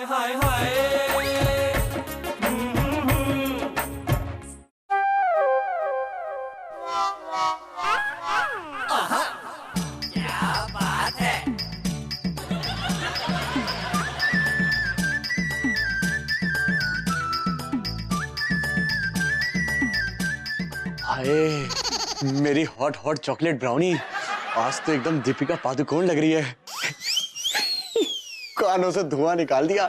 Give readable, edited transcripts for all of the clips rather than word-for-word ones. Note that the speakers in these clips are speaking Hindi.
हाय हाय। क्या बात है। हाय, मेरी हॉट हॉट चॉकलेट ब्राउनी आज तो एकदम दीपिका पादुकोण लग रही है। कानों से धुआं निकाल दिया।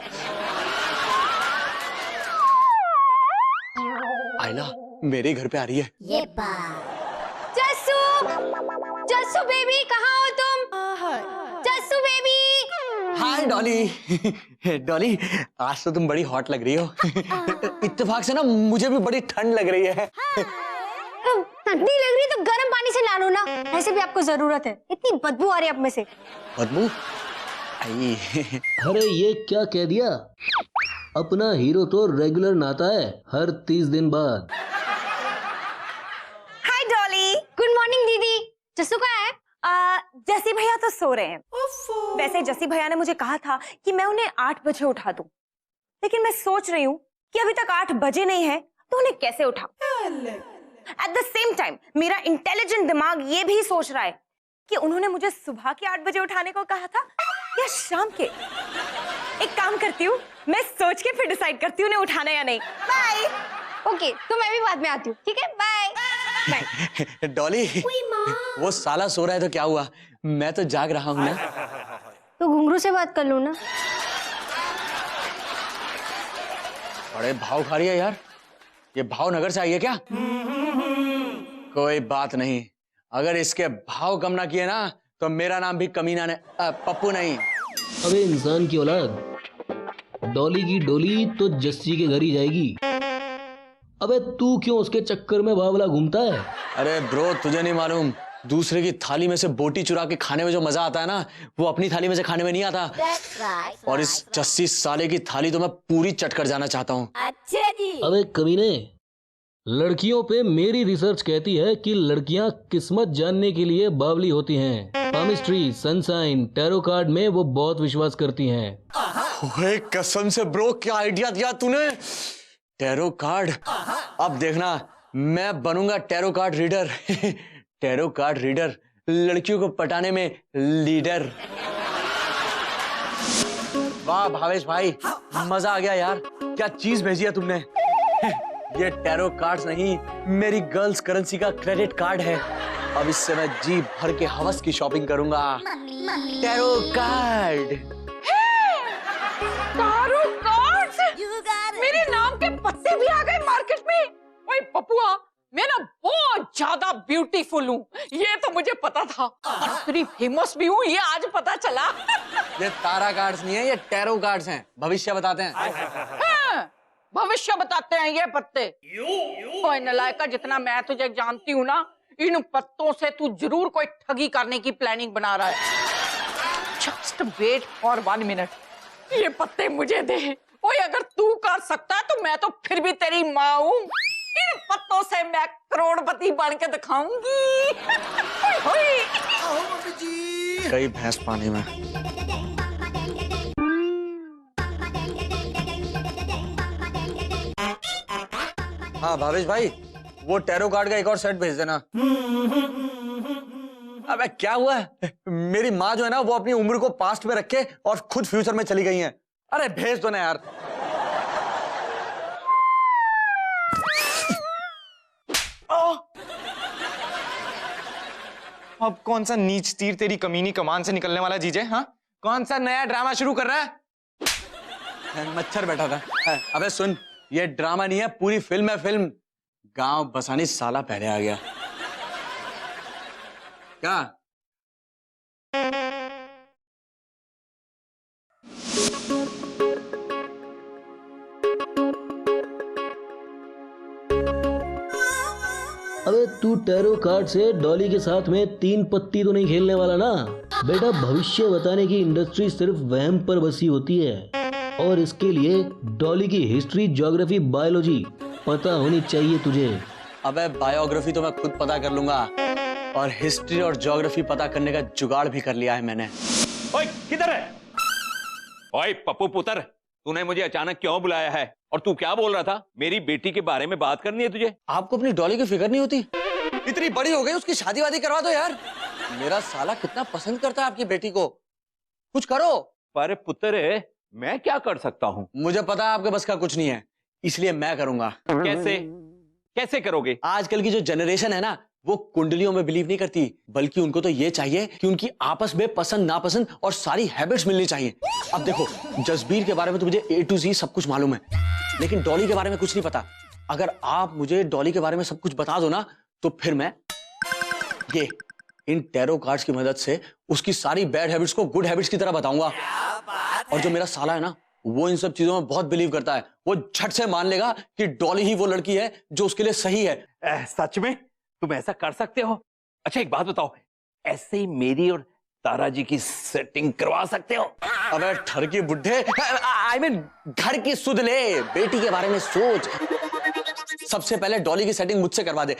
आयला मेरे घर पे आ रही है। ये जस्सू, जस्सू बेबी कहाँ हो तुम? जस्सू बेबी। हाय डॉली। डॉली आज तो तुम बड़ी हॉट लग रही हो। इत्तेफाक से ना मुझे भी बड़ी ठंड लग रही है। ठंडी लग रही तो गर्म पानी से ला लो ना, ऐसे भी आपको जरूरत है। इतनी बदबू आ रही है आप में से। बदबू? अरे ये क्या कह दिया? अपना हीरो तो रेगुलर नहाता है हर 30 दिन बाद। हाय डॉली। गुड मॉर्निंग दीदी। जस्सू कहाँ है? जसी भैया तो सो रहे हैं। वैसे जसी भैया ने मुझे कहा था कि मैं उन्हें 8 बजे उठा दूं, लेकिन मैं सोच रही हूँ कि अभी तक 8 बजे नहीं है तो उन्हें कैसे उठा। एट द सेम टाइम मेरा इंटेलिजेंट दिमाग ये भी सोच रहा है कि उन्होंने मुझे सुबह के 8 बजे उठाने को कहा था या शाम के। एक काम करती हूँ, मैं सोच के फिर डिसाइड करती हूँ उन्हें उठाना या नहीं। बाय। ओके, तो मैं भी बाद में आती हूँ, ठीक है? बाय। डॉली वो साला सो रहा है तो क्या हुआ, मैं तो जाग रहा हूँ ना। तो घुंघरू से बात कर लूँ ना। बड़े भाव खा रही है यार, ये भावनगर से आई है क्या? कोई बात नहीं, अगर इसके भाव कम ना किए ना तो मेरा नाम भी कमीना ने पप्पू नहीं। अबे इंसान की औलाद, डॉली की डोली तो जस्सी के घर ही जाएगी। अबे तू क्यों उसके चक्कर में बावला घूमता है? अरे ब्रो तुझे नहीं मालूम, दूसरे की थाली में से बोटी चुरा के खाने में जो मजा आता है ना, वो अपनी थाली में से खाने में नहीं आता। और इस जस्सी साले की थाली तो मैं पूरी चट कर जाना चाहता हूँ। अच्छा जी। अबे कमीने, लड़कियों पे मेरी रिसर्च कहती है कि लड़कियां किस्मत जानने के लिए बावली होती हैं। पामिस्ट्री, सनसाइन, टैरो कार्ड में वो बहुत विश्वास करती हैं। ओए कसम से ब्रो, क्या आइडिया दिया तूने। टैरो कार्ड, अब देखना मैं बनूंगा tarot card reader. Tarot card reader, लड़कियों को पटाने में लीडर। वाह भावेश भाई, मजा आ गया यार, क्या चीज भेजी है तुमने। ये टैरो कार्ड्स नहीं, मेरी गर्ल्स करेंसी का क्रेडिट कार्ड है। अब इससे मैं जी भर के हवस की शॉपिंग करूंगा। Tarot card. Tarot cards? मेरे नाम के पत्ते भी आ गए मार्केट में। ओए पपुआ, मैं ना बहुत ज्यादा ब्यूटीफुल हूँ, ये तो मुझे पता था। और इतनी फेमस भी हूँ, ये आज पता चला। ये तारा कार्ड्स नहीं है, ये टैरो कार्ड्स हैं, भविष्य बताते हैं। हाँ, भविष्य बताते हैं ये पत्ते। ओए नलायका, जितना मैं तुझे जानती हूँ ना, इन पत्तों से तू जरूर कोई ठगी करने की प्लानिंग बना रहा है। जस्ट वेट फॉर 1 मिनट, ये पत्ते मुझे दे। ओए अगर तू कर सकता है तो मैं तो फिर भी तेरी माँ हूँ। इन पत्तों से मैं करोड़पति बन के दिखाऊंगी। कई भैंस पानी में। हाँ भावेश भाई, वो टैरो कार्ड का एक और सेट भेज देना। अबे क्या हुआ है? मेरी माँ जो है ना, वो अपनी उम्र को पास्ट में रखे और खुद फ्यूचर में चली गई हैं। अरे भेज दो ना यार। अब कौन सा नीच तीर तेरी कमीनी कमान से निकलने वाला जीजे? हाँ, कौन सा नया ड्रामा शुरू कर रहा है? मच्छर बैठा था। अबे सुन, ये ड्रामा नहीं है, पूरी फिल्म है फिल्म। गांव बसानी साला पहले आ गया। क्या? अबे तू टैरो कार्ड से डॉली के साथ में 3 पत्ती तो नहीं खेलने वाला ना? बेटा भविष्य बताने की इंडस्ट्री सिर्फ वहम पर बसी होती है, और इसके लिए डॉली की हिस्ट्री, ज्योग्राफी, बायोलॉजी पता होनी चाहिए तुझे। अबे बायोग्राफी तो मैं खुद पता कर लूंगा, और हिस्ट्री और ज्योग्राफी पता करने का जुगाड़ भी कर लिया है मैंने। ओए किधर है? ओए पप्पू पुत्र, तूने मुझे अचानक क्यों बुलाया है और तू क्या बोल रहा था? मेरी बेटी के बारे में बात करनी है तुझे? आपको अपनी डॉली की फिक्र नहीं होती? इतनी बड़ी हो गई, उसकी शादी वादी करवा दो यार। मेरा साला कितना पसंद करता है आपकी बेटी को, कुछ करो। पर पुत्र मैं क्या कर सकता हूँ? मुझे पता है आपके बस का कुछ नहीं है, इसलिए मैं करूंगा। कैसे कैसे करोगे? आजकल की जो जनरेशन है ना, वो कुंडलियों में बिलीव नहीं करती, बल्कि उनको तो ये चाहिए कि उनकी आपस में पसंद नापसंद और सारी हैबिट्स मिलनी चाहिए। अब देखो, जसबीर के बारे में तो मुझे A to Z सब कुछ मालूम है, लेकिन डॉली के बारे में कुछ नहीं पता। अगर आप मुझे डॉली के बारे में सब कुछ बता दो ना, तो फिर मैं ये इन टैरो कार्ड्स की मदद से उसकी सारी बैड हैबिट्स को गुड हैबिट्स की तरह बताऊंगा। और जो मेरा साला है ना, वो इन सब चीजों में बहुत बिलीव करता है। वो झट से मान लेगा कि डॉली ही वो लड़की है जो उसके लिए सही है। सच में तुम ऐसा कर सकते हो? अच्छा एक बात बताओ, ऐसे ही मेरी और तारा जी की सेटिंग करवा सकते हो? अबे ठर की बुड्ढे, आई मीन घर की सुध ले, बेटी के बारे में सोच। सबसे पहले डॉली की सेटिंग मुझसे करवा दे।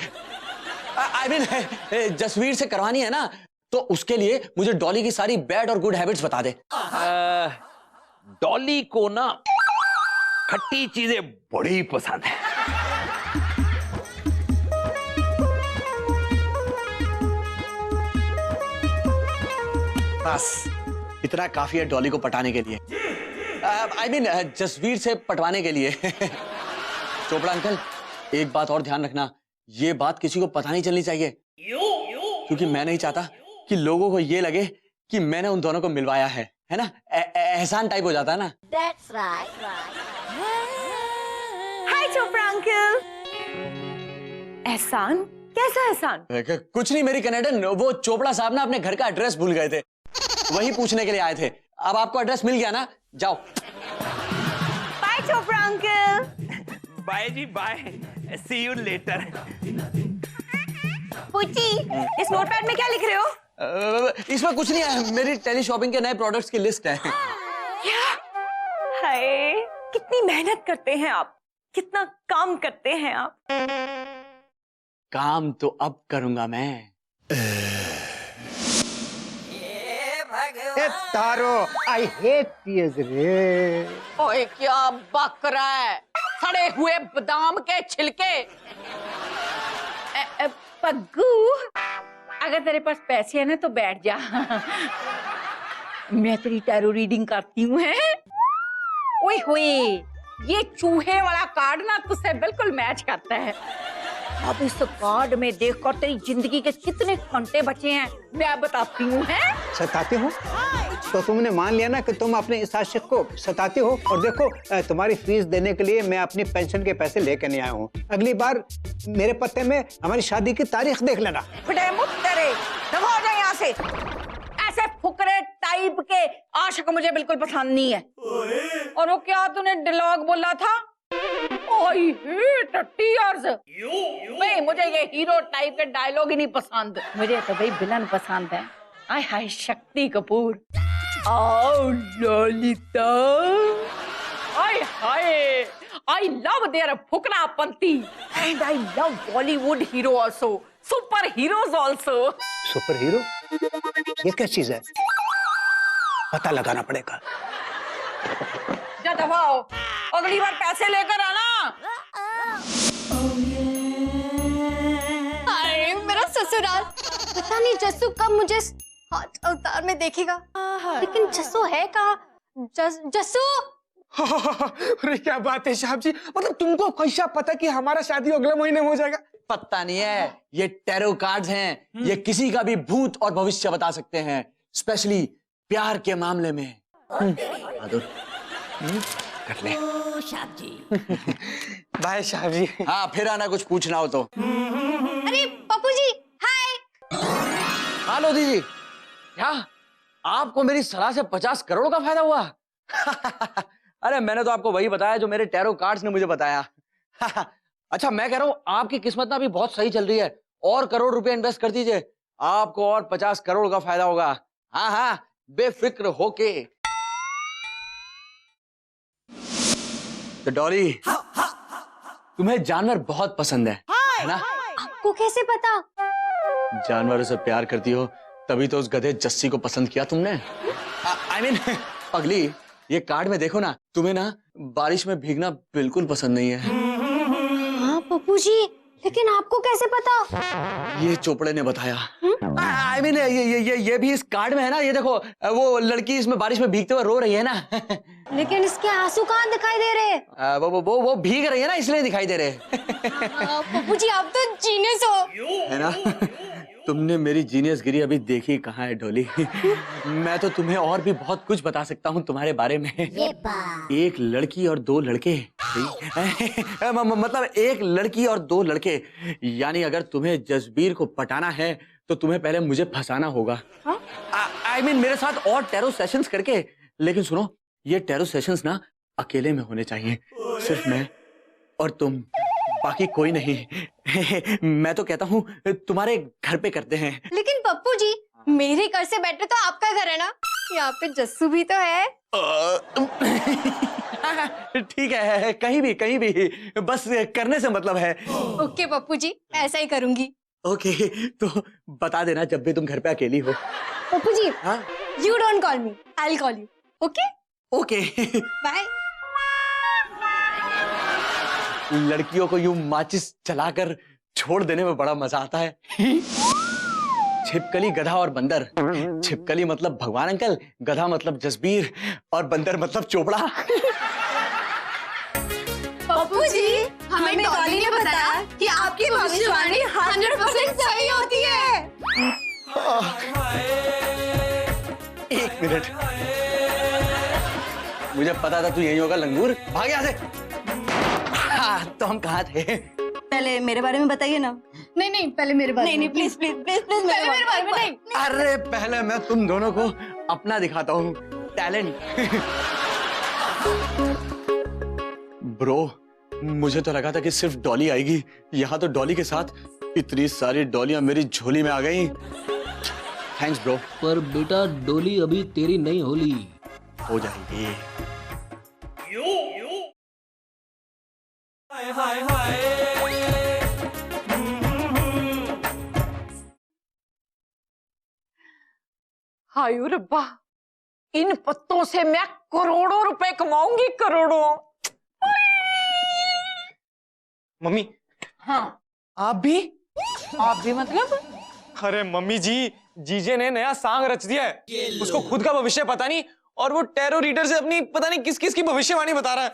आई मीन जसवीर से करवानी है ना, तो उसके लिए मुझे डॉली की सारी बैड और गुड हैबिट्स बता दे। डॉली को ना खट्टी चीजें बड़ी पसंद है। बस इतना काफी है डॉली को पटाने के लिए, आई मीन जसवीर से पटवाने के लिए। चोपड़ा अंकल, एक बात और ध्यान रखना, ये बात किसी को पता नहीं चलनी चाहिए, क्योंकि मैं नहीं चाहता कि लोगों को ये लगे कि मैंने उन दोनों को मिलवाया है ना? एहसान टाइप हो जाता है ना। हाय चोपड़ा अंकल। एहसान? कैसा एहसान? कुछ नहीं मेरी कनेडन, वो चोपड़ा साहब ना अपने घर का एड्रेस भूल गए थे, वही पूछने के लिए आए थे। अब आपको एड्रेस मिल गया ना, जाओ। Bye Chopra uncle. Bye ji bye, see you later. पूछी, इस नोटपैड में क्या लिख रहे हो? इसमें कुछ नहीं है, मेरी टेली शॉपिंग के नए प्रोडक्ट्स की लिस्ट है। क्या? हाय, कितनी मेहनत करते हैं आप, कितना काम करते हैं आप। काम तो अब करूंगा मैं। भगवान तारो, आई हेट टीयर्स रे। ओए क्या बक रहा है? सड़े हुए बादाम के छिलके। पग्गू, अगर तेरे पास पैसे है ना तो बैठ जा। मैं तेरी टैरो रीडिंग करती हूँ। ओए होए, ये चूहे वाला कार्ड ना तुझसे बिल्कुल मैच करता है। अब इस कार्ड में देखकर तेरी जिंदगी के कितने घंटे बचे हैं मैं बताती हूँ। सताते हो तो तुमने मान लिया ना कि तुम अपने इस आशिक को सताते हो। और देखो, तुम्हारी फीस देने के लिए मैं अपनी पेंशन के पैसे लेकर नहीं आया हूँ। अगली बार मेरे पत्ते में हमारी शादी की तारीख देख लेना। हो जाए यहाँ से। ऐसे फुकरे टाइप के आशिक मुझे बिल्कुल पसंद नहीं है। और वो क्या तूने डायलॉग बोला था? I hate tears. भाई मुझे ये हीरो टाइप के डायलॉग ही नहीं पसंद, मुझे तो भाई विलन पसंद है। आय हाय शक्ति कपूर, आओ ललिता, आय हाय, आई लव देयर फुकरा पंती and I love Bollywood hero also, super heroes also. Super hero? ये क्या चीज है? पता लगाना पड़ेगा। जा दफाओ, अगली बार पैसे लेकर आना। अरे मेरा ससुराल, पता नहीं जस्सू कब मुझे हॉट अवतार में देखेगा। लेकिन जस्सू है कहाँ? जस्सू। अरे क्या बात है साहब जी, मतलब तुमको कैसा पता कि हमारा शादी अगले महीने में हो जाएगा? पता नहीं है, ये टैरो कार्ड्स हैं, ये किसी का भी भूत और भविष्य बता सकते हैं, स्पेशली प्यार के मामले में। बहादुर, कर ले। बाय साहब जी। हाँ, फिर आना कुछ पूछना हो तो। अरे पप्पू जी, हाय। हेलो दीदी, क्या आपको मेरी सलाह से 50 करोड़ का फायदा हुआ? अरे मैंने तो आपको वही बताया जो मेरे टैरो कार्ड्स ने मुझे बताया। अच्छा मैं कह रहा हूँ, आपकी किस्मत ना अभी बहुत सही चल रही है, और करोड़ रुपए इन्वेस्ट कर दीजिए, आपको और 50 करोड़ का फायदा होगा। हाँ हाँ, बेफिक्र होके। तो डॉली, तुम्हें जानवर बहुत पसंद है ना? आपको कैसे पता? जानवरों से प्यार करती हो, तभी तो उस गधे जस्सी को पसंद किया तुमने। आई मीन पगली, ये कार्ड में देखो ना, तुम्हें ना बारिश में भीगना बिल्कुल पसंद नहीं है। हाँ पप्पू जी, लेकिन आपको कैसे पता? ये चोपड़े ने बताया। आई मीन ये भी इस कार्ड में है ना। ये देखो, वो लड़की इसमें बारिश में भीगते हुए रो रही है ना। लेकिन इसके आंसू कहाँ दिखाई दे रहे? वो भीग रही है ना, इसलिए दिखाई दे रहे। पप्पू जी आप तो जीनियस हो। है ना? तुमने मेरी जीनियस गिरी अभी देखी कहाँ है डॉली। मैं तो तुम्हें और भी बहुत कुछ बता सकता हूँ तुम्हारे बारे में। एक लड़की और दो लड़के। मतलब एक लड़की और दो लड़के, यानी अगर तुम्हें जसबीर को पटाना है तो तुम्हें पहले मुझे फंसाना होगा। आई मीन मेरे साथ और टैरो सेशंस करके। लेकिन सुनो, ये टैरो सेशंस ना अकेले में होने चाहिए, सिर्फ मैं और तुम, बाकी कोई नहीं। मैं तो कहता हूँ तुम्हारे घर पे करते हैं। लेकिन पप्पू जी, मेरे घर से बेटर तो आपका घर है ना, यहाँ पे जस्सू भी तो है। ठीक है, कहीं भी, बस करने से मतलब है। ओके पप्पू जी, ऐसा ही करूंगी। ओके, तो बता देना जब भी तुम घर पे अकेली हो। पप्पू जी, हाँ? You don't call me, I will call you. Okay okay. Bye. लड़कियों को यूं माचिस चलाकर छोड़ देने में बड़ा मजा आता है। छिपकली, गधा और बंदर। छिपकली मतलब भगवान अंकल, गधा मतलब जसबीर और बंदर मतलब चोपड़ा। पप्पू जी, हमें डॉली ने बताया कि आपकी भविष्यवाणी 100% सही होती है। एक मिनट, मुझे पता था तू यही होगा लंगूर। भाग यहाँ से। हाँ, तो हम कहाँ थे? पहले मेरे बारे में बताइए ना। नहीं, पहले मेरे बारे में। नहीं, प्लीज प्लीज प्लीज प्लीज पहले मेरे बारे में नहीं। अरे पहले मैं तुम दोनों को अपना दिखाता हूँ टैलेंट। ब्रो, मुझे तो लगा था कि सिर्फ डॉली आएगी, यहाँ तो डॉली के साथ इतनी सारी डॉलियां मेरी झोली में आ गई। Thanks bro. पर बेटा डोली अभी तेरी नहीं होली। हो जाएगी। हाय रब्बा, इन पत्तों से मैं करोड़ों रुपए कमाऊंगी, करोड़ों। मम्मी। हाँ, आप भी मतलब? अरे मम्मी जी, जीजे ने नया सांग रच दिया है। उसको खुद का भविष्य पता नहीं और वो टैरो रीडर से अपनी पता नहीं किस किस की भविष्यवाणी बता रहा है।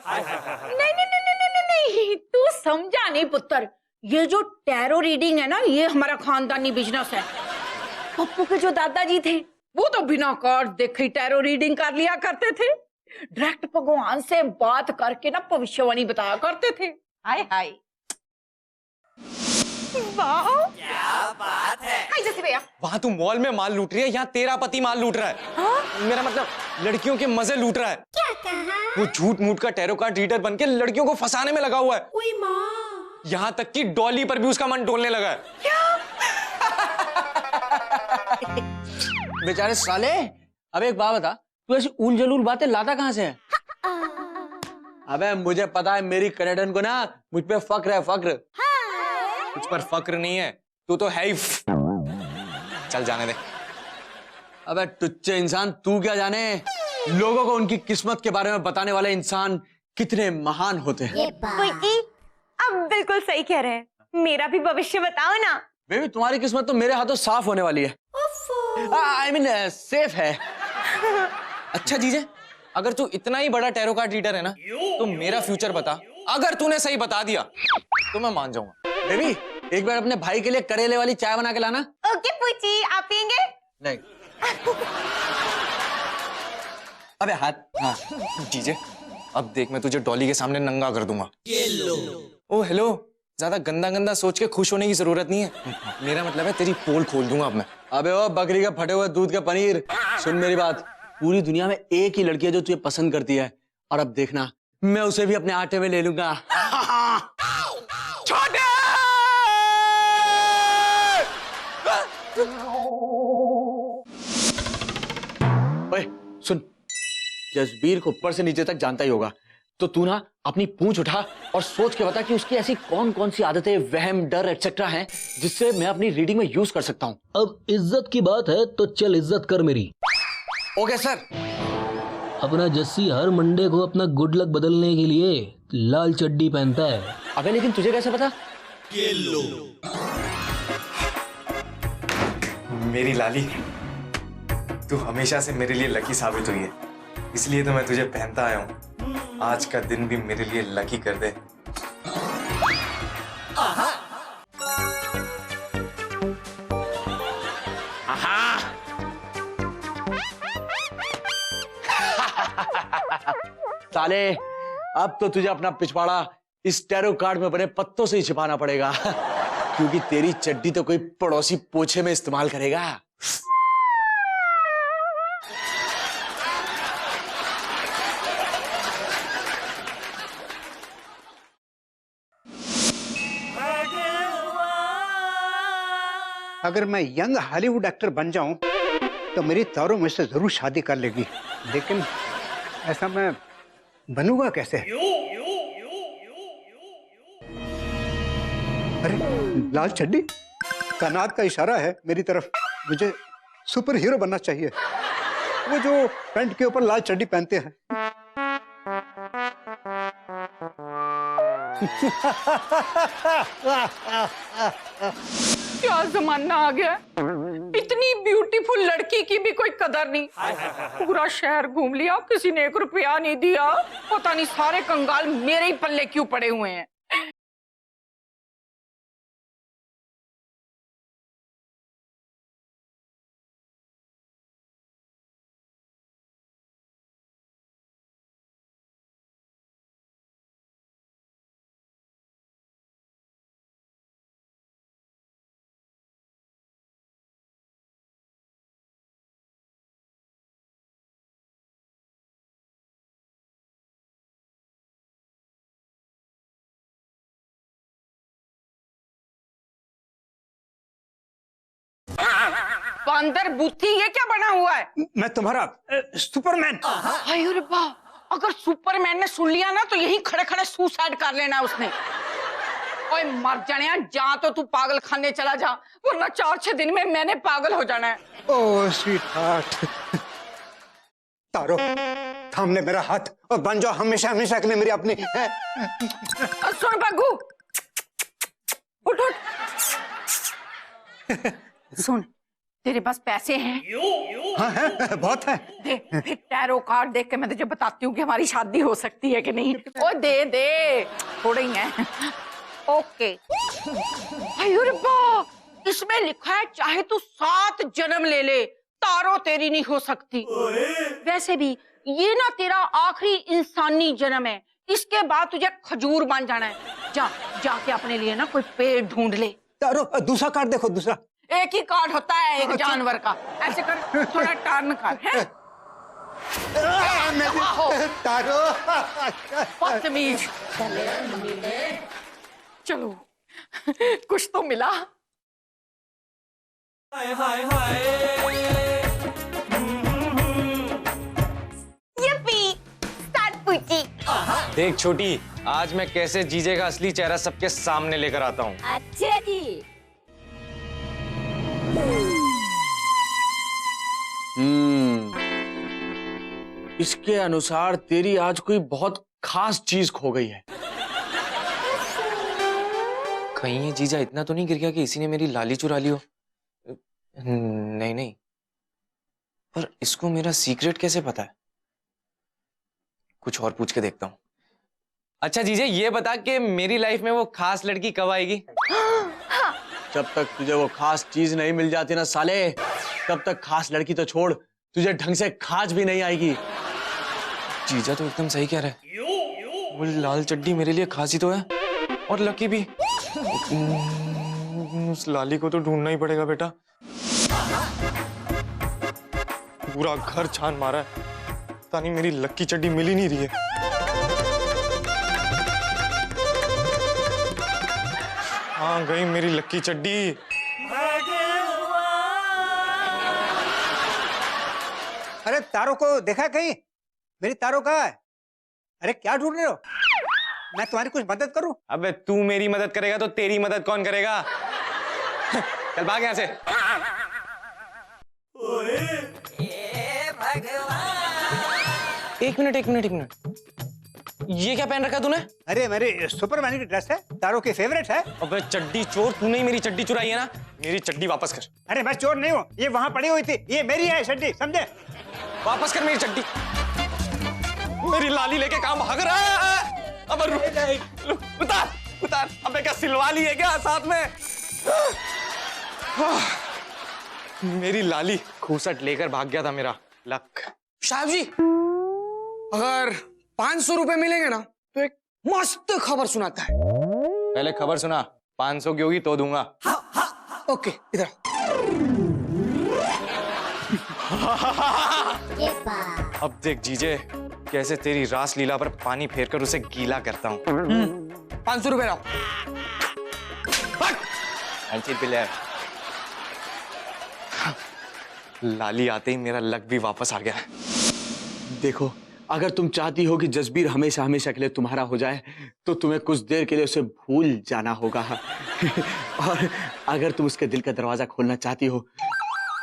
नहीं, तू समझा नहीं पुत्र। ये जो टैरो रीडिंग है ना, ये हमारा खानदानी बिजनेस है। पप्पू के जो दादाजी थे, वो तो बिना कार्ड देखे टैरो रीडिंग कर लिया करते थे। डायरेक्ट भगवान से बात करके ना भविष्यवाणी बताया करते थे। हाय हाय, वाह क्या बात है। हाय जैसे भैया, वहां तू मॉल में माल लूट रही है, यहाँ तेरा पति माल लूट रहा है। हाँ? मेरा मतलब लड़कियों के मजे लूट रहा है। क्या कहा? वो झूठ मूठ का टैरो कार्ड रीडर बनके लड़कियों को फंसाने में लगा हुआ है। ओए माँ। यहाँ तक कि डॉली पर भी उसका मन डोलने लगा है। बेचारे साले। अब एक बात बता, तू ऐसी ऊल जलूल बातें लाता कहाँ से है? अबे मुझे पता है, मेरी कनेडन को ना मुझ पे फक्र है, फक्र। कुछ पर फक्र नहीं है, तू तो है ही। चल जाने दे। अबे टुच्चे इंसान, तू क्या जाने लोगों को उनकी किस्मत के बारे में बताने वाले इंसान कितने महान होते हैं। अब बिल्कुल सही कह रहे हैं। मेरा भी भविष्य बताओ ना। बेबी, तुम्हारी किस्मत तो मेरे हाथों साफ होने वाली है। आई मीन सेफ है। अच्छा जीजे, अगर तू इतना ही बड़ा टैरो कार्ड रीडर है ना, तो मेरा फ्यूचर बता। अगर तूने सही बता दिया तो मैं मान जाऊंगा। बेबी, एक बार अपने भाई के लिए करेले वाली चाय बना के लाना। ओके पूछी, आप पियेंगे? नहीं। अबे हाथ। हाँ जीजे, अब देख मैं तुझे डॉली के सामने नंगा कर दूंगा। ओ हेलो, ज्यादा गंदा गंदा सोच के खुश होने की जरूरत नहीं है। मेरा मतलब है तेरी पोल खोल दूंगा अब मैं। अबे ओ बकरी का फटे हुए दूध का पनीर, सुन मेरी बात। पूरी दुनिया में एक ही लड़की है जो तुझे पसंद करती है, और अब देखना मैं उसे भी अपने आटे में ले लूंगा। छोटे! ओए सुन, जसबीर को ऊपर से नीचे तक जानता ही होगा, तो तू ना अपनी पूंछ उठा और सोच के बता कि उसकी ऐसी कौन कौन सी आदतें, वहम, डर एटसेट्रा हैं जिससे मैं अपनी रीडिंग में यूज कर सकता हूं। अब इज्जत की बात है तो चल इज्जत कर मेरी। Okay sir. अपना जस्सी हर मंडे को अपना गुड लक बदलने के लिए लाल चड्डी पहनता है। अबे लेकिन तुझे कैसे पता? मेरी लाली, तू हमेशा से मेरे लिए लकी साबित हुई है, इसलिए तो मैं तुझे पहनता आया हूँ। आज का दिन भी मेरे लिए लकी कर दे। साले, अब तो तुझे अपना पिछवाड़ा इस टैरो कार्ड में बने पत्तों से ही छिपाना पड़ेगा क्योंकि तेरी चड्डी तो कोई पड़ोसी पोछे में इस्तेमाल करेगा। अगर मैं यंग हॉलीवुड एक्टर बन जाऊं तो मेरी तारो मुझसे जरूर शादी कर लेगी, लेकिन ऐसा मैं बनूंगा कैसे? अरे लाल चड्डी, कानात का इशारा है मेरी तरफ। मुझे सुपर हीरो बनना चाहिए, वो जो पैंट के ऊपर लाल चड्डी पहनते हैं। क्या जमाना आ गया, इतनी ब्यूटीफुल लड़की की भी कोई कदर नहीं। पूरा शहर घूम लिया, किसी ने 1 रुपया नहीं दिया। पता नहीं सारे कंगाल मेरे ही पल्ले क्यों पड़े हुए हैं। बंदर बुद्धि, ये क्या बना हुआ है? मैं तुम्हारा सुपरमैन। अरे बा, अगर सुपरमैन ने सुन लिया ना तो यही खड़े खड़े सुसाइड कर लेना उसने। ओए मर जाने, जा तो तू पागल खाने चला जा, वरना 4-6 दिन में मैंने पागल हो जाना है। ओह स्वीट हार्ट, तारो थाम ले मेरा हाथ और बन जाओ हमेशा हमेशा के लिए मेरी अपनी। सुन बग्गू, उठ उठ। सुन, तेरे पास पैसे हैं? हाँ है, बहुत है। दे, फिर टैरो कार्ड देख के मैं तुझे बताती हूँ कि हमारी शादी हो सकती है कि नहीं। ओ दे दे, थोड़े ही हैं। ओके। अरे बा, इसमें लिखा है चाहे तू 7 जन्म ले ले, तारो तेरी नहीं हो सकती। वैसे भी ये ना तेरा आखिरी इंसानी जन्म है, इसके बाद तुझे खजूर बन जाना है। जा जाके अपने लिए ना कोई पेड़ ढूंढ ले। तारो दूसरा कार्ड देखो, दूसरा। एक ही कार्ड होता है एक जानवर का, ऐसे कर, थोड़ा टर्न कर। है तारो बदतमीज। चलो कुछ तो मिला। हाय हाय हाय। यप्पी, स्टार्ट पूची। देख छोटी, आज मैं कैसे जीजे का असली चेहरा सबके सामने लेकर आता हूँ। अच्छा जी। इसके अनुसार तेरी आज कोई बहुत खास चीज खो गई है। कहीं ये जीजा इतना तो नहीं गिर गया कि इसी ने मेरी लाली चुरा ली हो? नहीं नहीं, पर इसको मेरा सीक्रेट कैसे पता है? कुछ और पूछ के देखता हूँ। अच्छा जीजे, ये बता कि मेरी लाइफ में वो खास लड़की कब आएगी? जब तक तुझे वो खास चीज नहीं मिल जाती ना साले, तब तक खास लड़की तो छोड़, तुझे ढंग से खाज भी नहीं आएगी। जीजा तो एकदम सही कह रहा है, वो लाल चड्डी मेरे लिए खासी तो है और लकी भी। उस लाली को तो ढूंढना ही पड़ेगा बेटा। पूरा घर छान मारा है, पता नहीं मेरी लकी चड्डी मिल ही नहीं रही है। हाँ गई मेरी लकी चड्डी। अरे तारो को देखा कहीं? मेरी तारो कहाँ है? अरे क्या ढूंढ रहे हो? मैं तुम्हारी कुछ मदद करूं? अबे तू मेरी मदद करेगा तो तेरी मदद कौन करेगा? चल भाग यहाँ से। भगवान एक मिनट, ये क्या पहन रखा तूने? अरे मेरी सुपरमैन की ड्रेस है, तारों की फेवरेट है। अबे चड्डी चोर, तूने ही मेरी चड्डी चुराई है ना? मेरी चड्डी वापस कर। अरे मैं चोर नहीं हूँ, ये वहाँ पड़ी हुई थी, ये मेरी है चड्डी, समझे? वापस कर मेरी चड्डी। मेरी लाली लेके काम भाग रहा है। अब उतार। अबे क्या सिलवा ली है क्या साथ में? मेरी लाली खूसट लेकर भाग गया था मेरा लक। साहब जी, अगर 500 रुपए मिलेंगे ना तो एक मस्त खबर सुनाता है। पहले खबर सुना, 500 की होगी तो दूंगा। ओके, इधर। अब देख जीजे, कैसे तेरी रास लीला पर पानी फेरकर उसे गीला करता हूँ। 500 रुपए लाओ। लाली आते ही मेरा लक भी वापस आ गया। देखो, अगर तुम चाहती हो कि जसबीर हमेशा हमेशा के लिए तुम्हारा हो जाए तो तुम्हें कुछ देर के लिए उसे भूल जाना होगा। और अगर तुम उसके दिल का दरवाजा खोलना चाहती हो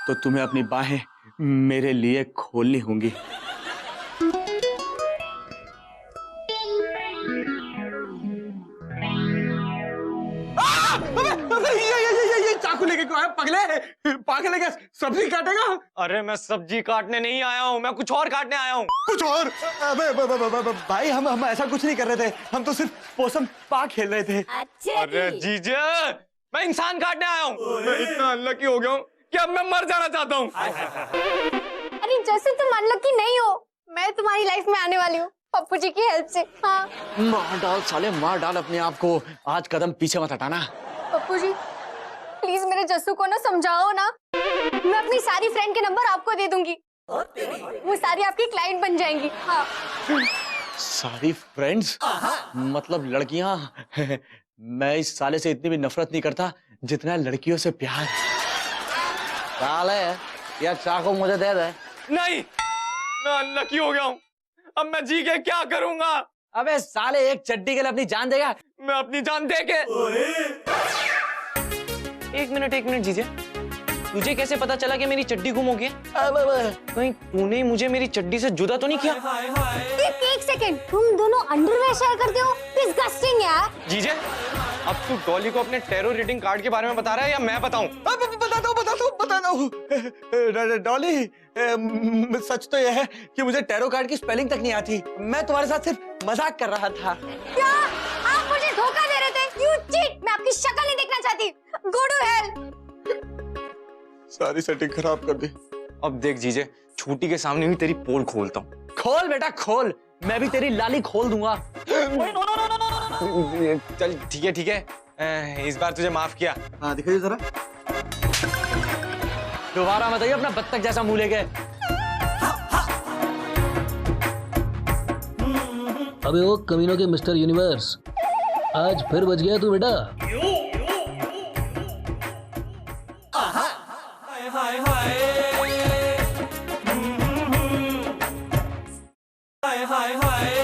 तो तुम्हें अपनी बाहें मेरे लिए खोलनी होंगी। ये चाकू लेके क्यों आया पगले? पागल है क्या? सब्जी काटेगा? अरे मैं सब्जी काटने नहीं आया हूँ, मैं कुछ और काटने आया हूँ। कुछ और? भाई हम ऐसा कुछ नहीं कर रहे थे, हम तो सिर्फ पोसम पा खेल रहे थे। अरे जीजे, मैं इंसान काटने आया हूँ। मैं इतना अनलकी हो गया हूँ कि अब मैं मर जाना चाहता हूँ। अरे जैसे तुम अनलकी नहीं हो, मैं तुम्हारी लाइफ में आने वाली हूँ पप्पू जी की हेल्प से। हाँ, मार डाल साले, मार डाल अपने आप को। आज कदम पीछे मत हटाना। पप्पू जी प्लीज मेरे जस्सू को ना समझाओ ना, मैं अपनी सारी फ्रेंड के नंबर आपको दे दूंगी, वो सारी आपकी क्लाइंट बन जाएंगी। हाँ। सारी फ्रेंड्स? मतलब लड़कियां? मैं इस साले से इतनी भी नफरत नहीं करता जितना लड़कियों से प्यार। साले या चाकू मुझे दे दे। नहीं, मैं अनलकी हो गया हूँ, अब मैं जी के क्या करूंगा? अबे साले, एक चड्डी के लिए अपनी जान देगा? मैं अपनी जान दे के। एक मिनट जीजे, तुझे कैसे पता चला कि मेरी चड्डी गुम हो गई? कहीं तूने मुझे मेरी चड्डी से जुदा तो नहीं किया? एक सेकंड, तुम दोनों अंडरवेयर शेयर करते हो? डिस्गस्टिंग यार। जीजे, अब तू डॉली को अपने टैरो रीडिंग कार्ड के बारे में बता रहा है या मैं बताऊं? बता दो। डॉली, सच तो यह है कि मुझे टैरो कार्ड की स्पेलिंग तक नहीं आती। मैं तुम्हारे साथ सिर्फ मजाक कर रहा था। क्या आप मुझे धोखा दे रहे थे? You cheat! मैं आपकी शक्ल नहीं देखना चाहती। Go to hell! सारी सेटिंग खराब कर दी। अब देख जीजे, छूटी के सामने भी तेरी पोल खोलता हूँ। खोल बेटा खोल, मैं भी तेरी लाली खोल दूंगा। चल ठीक है, इस बार तुझे माफ किया। हाँ दिखाइए जरा। दोबारा मत आइए अपना बत्तख जैसा मुंह लेके। अबे ओ कमीनों के मिस्टर यूनिवर्स, आज फिर बच गया तू बेटा। हाय